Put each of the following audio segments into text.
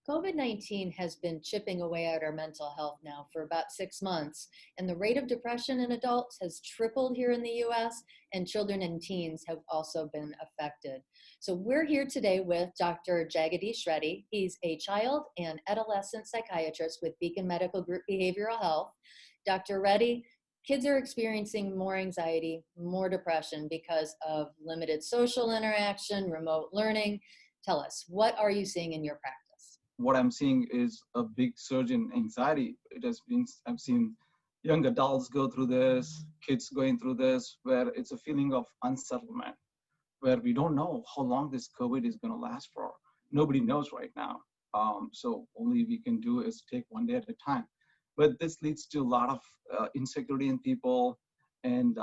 COVID-19 has been chipping away at our mental health now for about 6 months, and the rate of depression in adults has tripled here in the US, and children and teens have also been affected. So, we're here today with Dr. Jagadeesh Reddy. He's a child and adolescent psychiatrist with Beacon Medical Group Behavioral Health. Dr. Reddy, kids are experiencing more anxiety, more depression because of limited social interaction, remote learning. Tell us, what are you seeing in your practice? What I'm seeing is a big surge in anxiety. I've seen young adults go through this, kids going through this, where it's a feeling of unsettlement, where we don't know how long this COVID is going to last for. Nobody knows right now. So only we can do is take one day at a time. But this leads to a lot of insecurity in people, and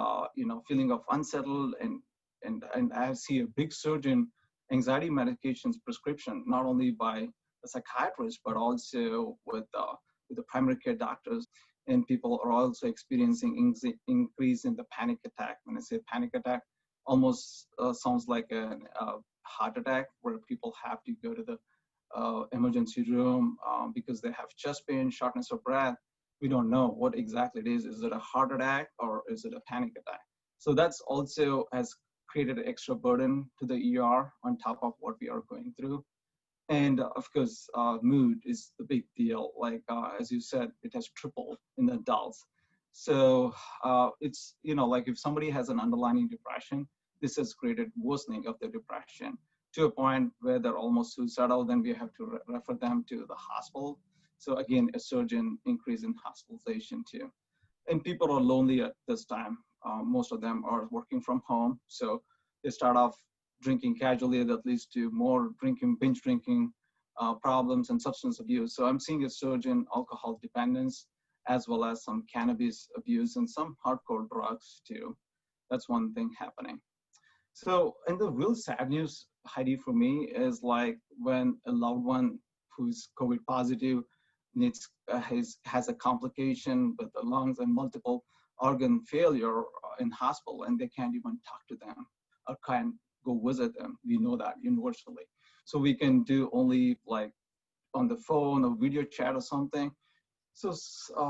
feeling of unsettled, and I see a big surge in anxiety medications prescription, not only by a psychiatrist, but also with the primary care doctors. And people are also experiencing increase in the panic attack. When I say panic attack, almost sounds like a heart attack, where people have to go to the emergency room because they have chest pain, shortness of breath. We don't know what exactly it is. Is it a heart attack or is it a panic attack? So that's also has created an extra burden to the ER on top of what we are going through. And of course, mood is the big deal. Like, as you said, it has tripled in adults. So it's, like if somebody has an underlying depression, this has created worsening of the depression to a point where they're almost suicidal. Then we have to refer them to the hospital. So again, a surge in increase in hospitalization too. And people are lonely at this time. Most of them are working from home. So they start off drinking casually, that leads to more drinking, binge drinking problems and substance abuse. So I'm seeing a surge in alcohol dependence, as well as some cannabis abuse and some hardcore drugs too. That's one thing happening. So, and the real sad news, Heidi, for me is like when a loved one who's COVID positive has a complication with the lungs and multiple organ failure in hospital, and they can't even talk to them or can't go visit them. We know that universally. So we can do only like on the phone or video chat or something. So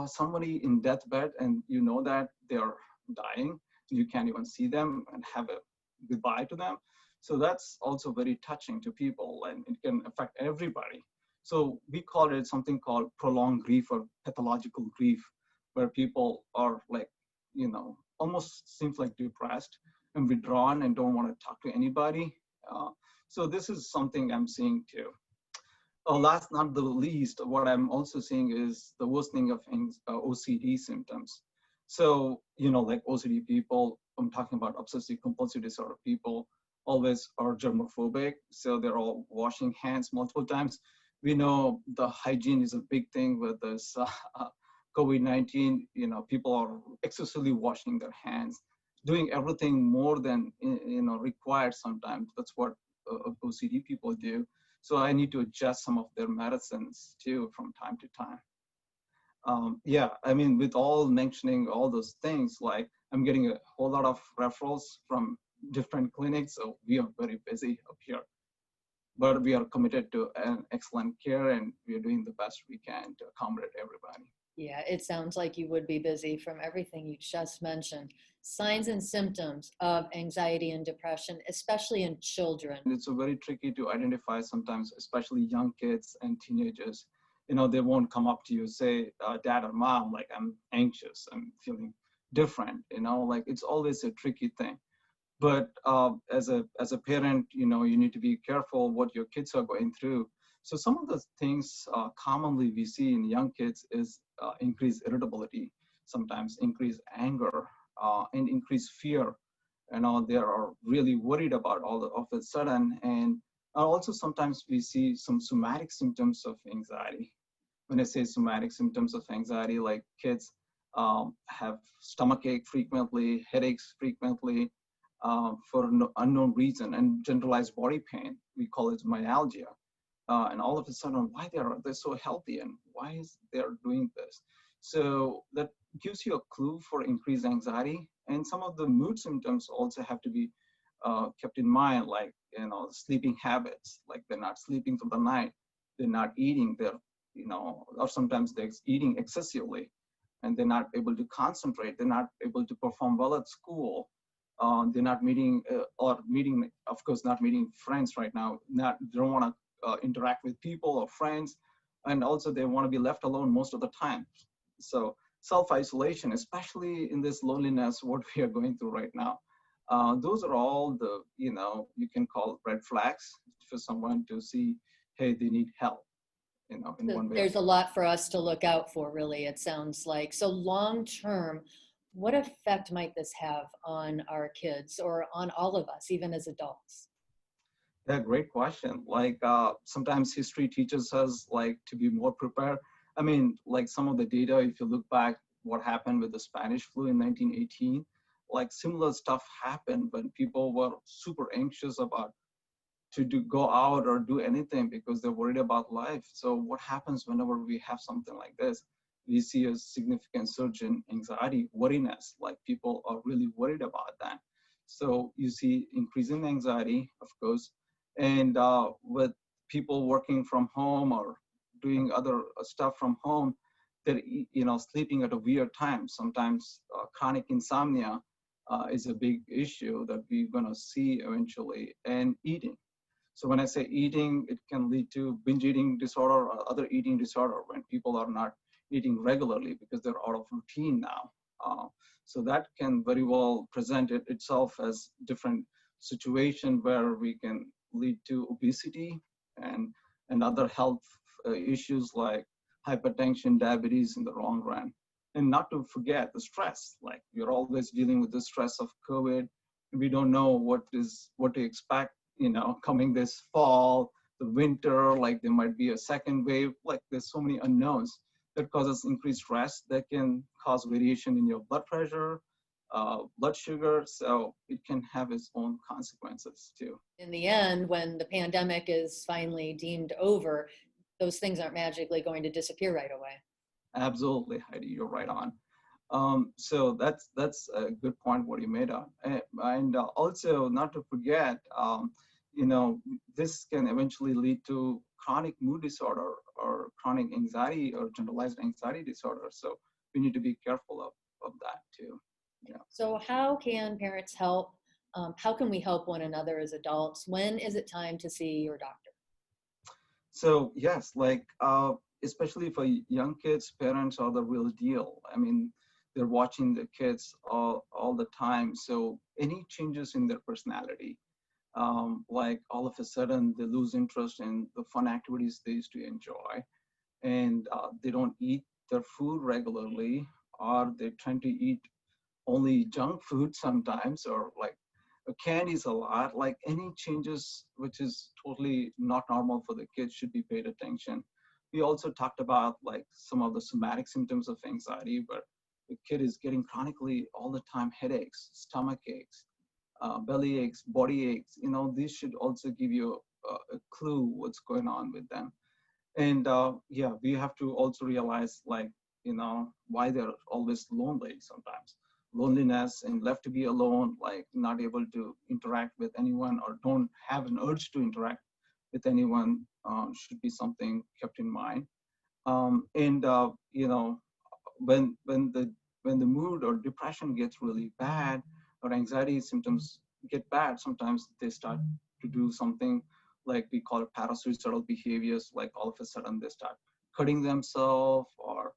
somebody in deathbed, and you know that they're dying, you can't even see them and have a goodbye to them. So that's also very touching to people, and it can affect everybody. So we call it something called prolonged grief or pathological grief, where people are like, almost seems like depressed and withdrawn and don't want to talk to anybody. So this is something I'm seeing too. Last not the least, what I'm also seeing is the worsening of OCD symptoms. So, like OCD people, I'm talking about obsessive compulsive disorder people, always are germophobic. So they're all washing hands multiple times. We know the hygiene is a big thing with this COVID-19. People are excessively washing their hands, doing everything more than required sometimes. That's what OCD people do. So I need to adjust some of their medicines too from time to time. With all mentioning all those things, like I'm getting a whole lot of referrals from different clinics. So we are very busy up here, but we are committed to an excellent care, and we are doing the best we can to accommodate everybody. Yeah, it sounds like you would be busy from everything you just mentioned. Signs and symptoms of anxiety and depression, especially in children. It's very tricky to identify sometimes, especially young kids and teenagers. They won't come up to you, say, dad or mom, like, I'm anxious, I'm feeling different, like it's always a tricky thing. But as a parent, you need to be careful what your kids are going through. So some of the things commonly we see in young kids is increased irritability, sometimes increased anger, and increased fear. They are really worried about all of a sudden. And also sometimes we see some somatic symptoms of anxiety. When I say somatic symptoms of anxiety, like kids have stomachache frequently, headaches frequently, for no unknown reason, and generalized body pain. We call it myalgia. And all of a sudden, why they're so healthy, and why is they're doing this? So that gives you a clue for increased anxiety. And some of the mood symptoms also have to be kept in mind, like sleeping habits, like they're not sleeping through the night. they're not eating, or sometimes they're eating excessively, and they're not able to concentrate, they're not able to perform well at school. They're not meeting, of course, not meeting friends right now. They don't want to interact with people or friends, and also they want to be left alone most of the time. So self-isolation, especially in this loneliness, what we are going through right now, those are all the, you can call red flags for someone to see, hey, they need help, in one way or There's a lot for us to look out for, really, it sounds like. So long term, what effect might this have on our kids or on all of us, even as adults? Yeah, great question. Like sometimes history teaches us like to be more prepared. I mean, like some of the data, if you look back, what happened with the Spanish flu in 1918, like similar stuff happened when people were super anxious about to go out or do anything because they're worried about life. So what happens whenever we have something like this? We see a significant surge in anxiety, worriness, like people are really worried about that. So you see increasing anxiety, of course, and with people working from home or doing other stuff from home, they're sleeping at a weird time. Sometimes chronic insomnia is a big issue that we're going to see eventually, and eating. So when I say eating, it can lead to binge eating disorder or other eating disorder when people are not eating regularly because they're out of routine now. So that can very well present itself as different situation where we can lead to obesity and, and other health issues like hypertension, diabetes in the long run. And not to forget the stress, like we're always dealing with the stress of COVID. We don't know what to expect, coming this fall, the winter, like there might be a second wave, like there's so many unknowns that causes increased stress that can cause variation in your blood pressure, blood sugar. So it can have its own consequences too. In the end, when the pandemic is finally deemed over, those things aren't magically going to disappear right away. Absolutely, Heidi, you're right on. So that's a good point what you made on, and also not to forget, this can eventually lead to chronic mood disorder or chronic anxiety or generalized anxiety disorder. So we need to be careful of that too. Yeah. So how can parents help? How can we help one another as adults? When is it time to see your doctor? So yes, like especially for young kids, parents are the real deal. I mean, they're watching the kids all the time. So any changes in their personality, like all of a sudden they lose interest in the fun activities they used to enjoy, and they don't eat their food regularly, or they tend to eat only junk food sometimes, or like candies a lot. Like any changes which is totally not normal for the kids should be paid attention. We also talked about like some of the somatic symptoms of anxiety, where the kid is getting chronically all the time headaches, stomach aches, belly aches, body aches. These should also give you a clue what's going on with them. And yeah, we have to also realize like, why they're always lonely sometimes. Loneliness and left to be alone, like not able to interact with anyone or don't have an urge to interact with anyone, should be something kept in mind. And when the mood or depression gets really bad or anxiety symptoms get bad, sometimes they start to do something like we call it parasuicidal behaviors. Like all of a sudden they start cutting themselves, or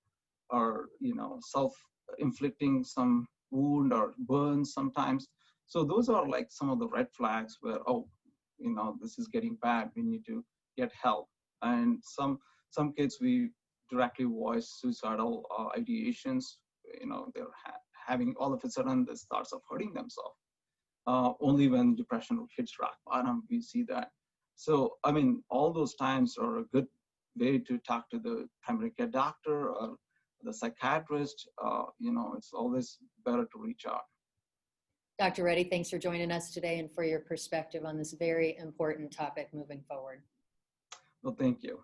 self-inflicting some wound or burns sometimes. So those are like some of the red flags where, oh, this is getting bad, we need to get help. And some kids, we directly voice suicidal ideations. They're having all of a sudden the thoughts of hurting themselves. Only when depression hits rock bottom we see that. So I mean, all those times are a good way to talk to the primary care doctor or the psychiatrist. It's always better to reach out. Dr. Reddy, thanks for joining us today and for your perspective on this very important topic moving forward. Well, thank you.